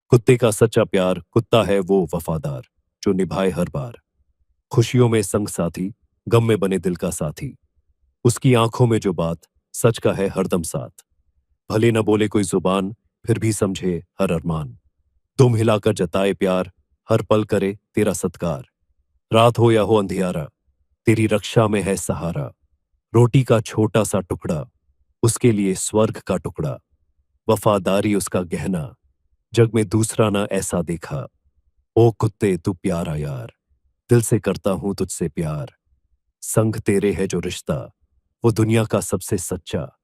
कुत्ते का सच्चा प्यार। कुत्ता है वो वफादार जो निभाए हर बार। खुशियों में संग साथी, गम में बने दिल का साथी। उसकी आंखों में जो बात सच का है हरदम साथ। भले न बोले कोई जुबान, फिर भी समझे हर अरमान। दुम हिलाकर जताए प्यार, हर पल करे तेरा सत्कार। रात हो या हो अंधियारा, तेरी रक्षा में है सहारा। रोटी का छोटा सा टुकड़ा, उसके लिए स्वर्ग का टुकड़ा। वफादारी उसका गहना, जग में दूसरा ना ऐसा देखा। ओ कुत्ते तू प्यारा यार, दिल से करता हूं तुझसे प्यार। संग तेरे है जो रिश्ता, वो दुनिया का सबसे सच्चा।